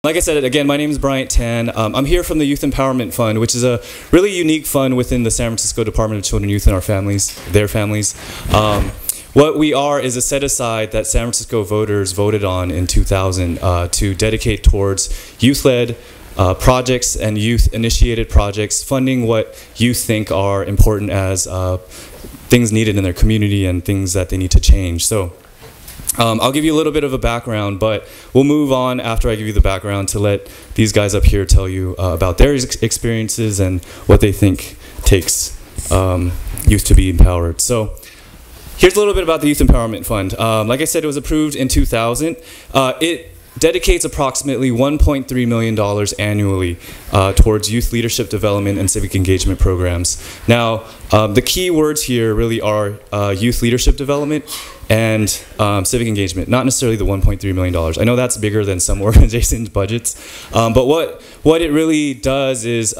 Like I said, again, my name is Bryant Tan. I'm here from the Youth Empowerment Fund, which is a really unique fund within the San Francisco Department of Children, Youth, and their families. What we are is a set-aside that San Francisco voters voted on in 2000 to dedicate towards youth-led projects and youth-initiated projects, funding what youth think are important as things needed in their community and things that they need to change. So. I'll give you a little bit of a background, but we'll move on after I give you the background to let these guys up here tell you about their experiences and what they think takes youth to be empowered. So here's a little bit about the Youth Empowerment Fund. Like I said, it was approved in 2000. It dedicates approximately $1.3 million annually towards youth leadership development and civic engagement programs. Now, the key words here really are youth leadership development and civic engagement, not necessarily the $1.3 million. I know that's bigger than some organizations' budgets, but what it really does is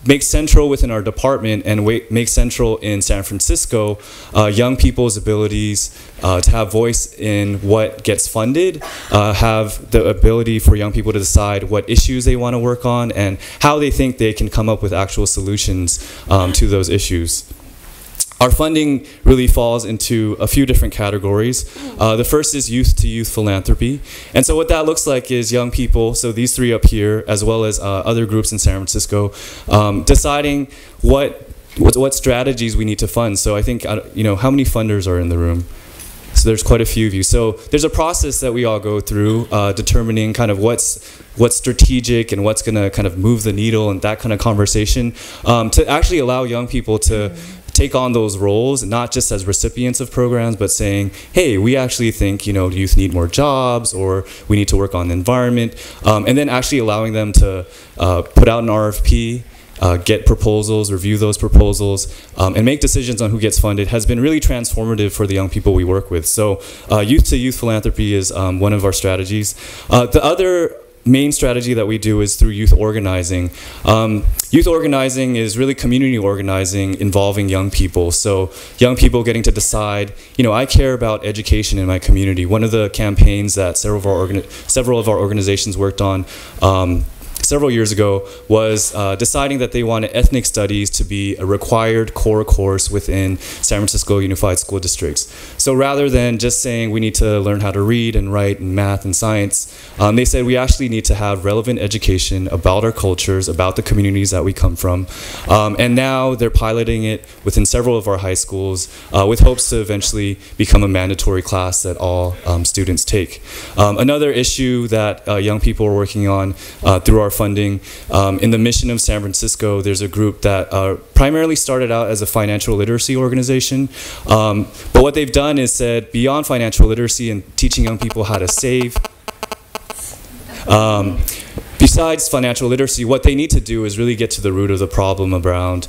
make central within our department and make central in San Francisco young people's abilities to have voice in what gets funded, have the ability for young people to decide what issues they want to work on and how they think they can come up with actual solutions to those issues. Our funding really falls into a few different categories. The first is youth-to-youth philanthropy. And so what that looks like is young people, so these three up here, as well as other groups in San Francisco, deciding what strategies we need to fund. So I think, you know, how many funders are in the room? So there's quite a few of you. So there's a process that we all go through, determining kind of what's strategic and what's gonna kind of move the needle and that kind of conversation, to actually allow young people to take on those roles, not just as recipients of programs, but saying, hey, we actually think, you know, youth need more jobs, or we need to work on the environment, and then actually allowing them to put out an RFP, get proposals, review those proposals, and make decisions on who gets funded has been really transformative for the young people we work with. So youth-to-youth philanthropy is one of our strategies. The other main strategy that we do is through youth organizing. Youth organizing is really community organizing involving young people. So young people getting to decide, you know, I care about education in my community. One of the campaigns that several of our organizations worked on several years ago was deciding that they wanted ethnic studies to be a required core course within San Francisco Unified School Districts. So rather than just saying we need to learn how to read and write and math and science, they said we actually need to have relevant education about our cultures, about the communities that we come from. And now they're piloting it within several of our high schools with hopes to eventually become a mandatory class that all students take. Another issue that young people are working on through our funding. In the mission of San Francisco, there's a group that primarily started out as a financial literacy organization. But what they've done is said, beyond financial literacy and teaching young people how to save, besides financial literacy, what they need to do is really get to the root of the problem around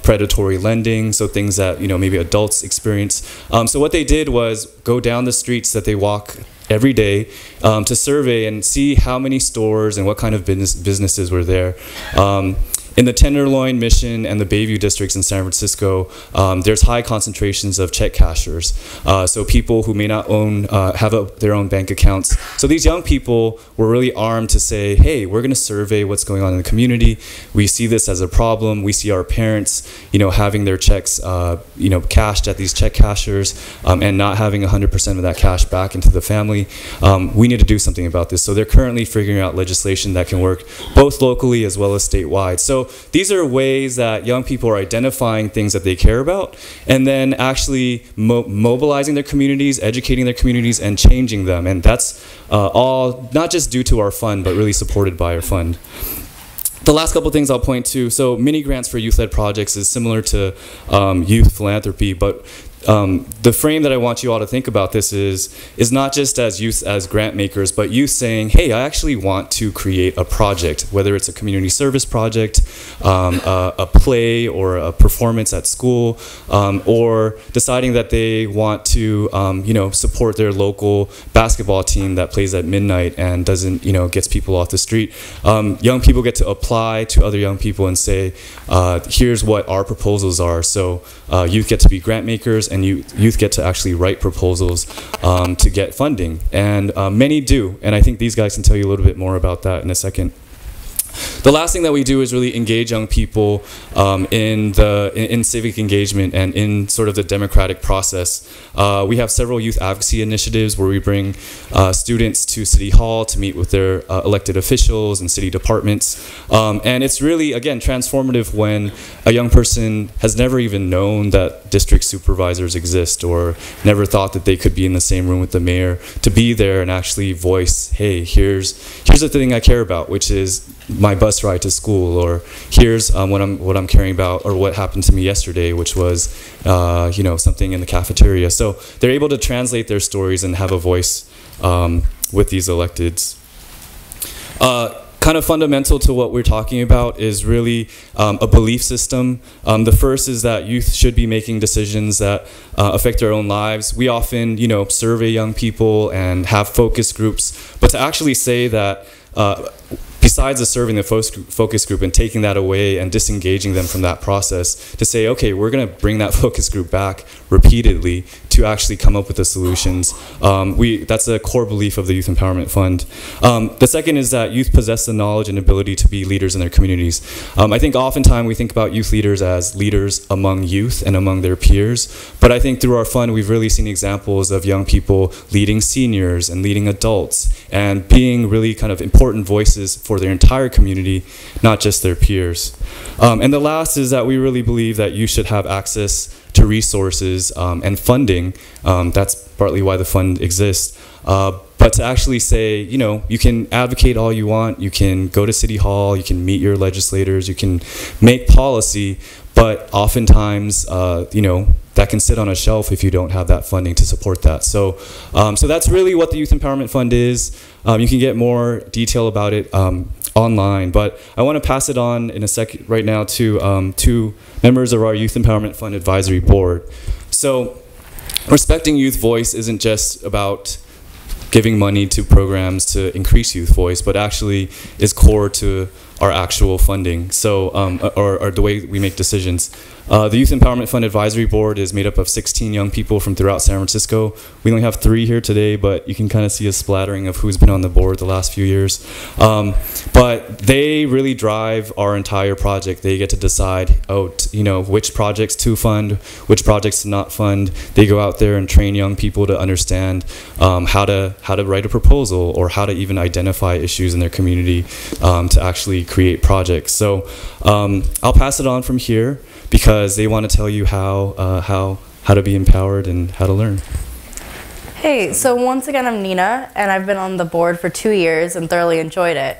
predatory lending, so things that, you know, maybe adults experience. So what they did was go down the streets that they walk every day to survey and see how many stores and what kind of businesses were there. In the Tenderloin, Mission, and the Bayview districts in San Francisco, there's high concentrations of check cashers. So people who may not have their own bank accounts. So these young people were really armed to say, hey, we're going to survey what's going on in the community. We see this as a problem. We see our parents, you know, having their checks, you know, cashed at these check cashers and not having 100% of that cash back into the family. We need to do something about this. So they're currently figuring out legislation that can work both locally as well as statewide. So these are ways that young people are identifying things that they care about and then actually mobilizing their communities, educating their communities, and changing them. And that's all not just due to our fund, but really supported by our fund. The last couple things I'll point to, so mini grants for youth-led projects is similar to youth philanthropy, but the frame that I want you all to think about this is not just as youth as grant makers, but youth saying, hey, I actually want to create a project, whether it's a community service project, a play or a performance at school, or deciding that they want to you know, support their local basketball team that plays at midnight and doesn't, you know, gets people off the street. Young people get to apply to other young people and say, here's what our proposals are. So youth get to be grant makers and youth get to actually write proposals to get funding. And many do, and I think these guys can tell you a little bit more about that in a second. The last thing that we do is really engage young people in civic engagement and in sort of the democratic process. We have several youth advocacy initiatives where we bring students to City Hall to meet with their elected officials and city departments. And it's really, again, transformative when a young person has never even known that district supervisors exist or never thought that they could be in the same room with the mayor, to be there and actually voice, hey, here's the thing I care about, which is my bus ride to school, or here's what I'm caring about, or what happened to me yesterday, which was something in the cafeteria. So they're able to translate their stories and have a voice with these electeds. Kind of fundamental to what we're talking about is really a belief system. The first is that youth should be making decisions that affect their own lives. We often, survey young people and have focus groups, but to actually say that besides the serving the focus group and taking that away and disengaging them from that process, to say, okay, we're going to bring that focus group back repeatedly to actually come up with the solutions. That's a core belief of the Youth Empowerment Fund. The second is that youth possess the knowledge and ability to be leaders in their communities. I think oftentimes we think about youth leaders as leaders among youth and among their peers, but I think through our fund we've really seen examples of young people leading seniors and leading adults and being really kind of important voices for their entire community, not just their peers. And the last is that we really believe that you should have access to resources and funding. That's partly why the fund exists. But to actually say, you can advocate all you want, you can go to City Hall, you can meet your legislators, you can make policy, but oftentimes, that can sit on a shelf if you don't have that funding to support that. So, so that's really what the Youth Empowerment Fund is. You can get more detail about it online, but I want to pass it on in a second right now to two members of our Youth Empowerment Fund Advisory Board. So, respecting youth voice isn't just about giving money to programs to increase youth voice, but actually is core to our actual funding, so or the way we make decisions. The Youth Empowerment Fund Advisory Board is made up of 16 young people from throughout San Francisco. We only have 3 here today, but you can kind of see a splattering of who's been on the board the last few years. But they really drive our entire project. They get to decide, which projects to fund, which projects to not fund. They go out there and train young people to understand how to write a proposal or how to even identify issues in their community to actually create projects. So I'll pass it on from here, because they want to tell you how to be empowered and how to learn. Hey, so once again, I'm Nina, and I've been on the board for 2 years and thoroughly enjoyed it.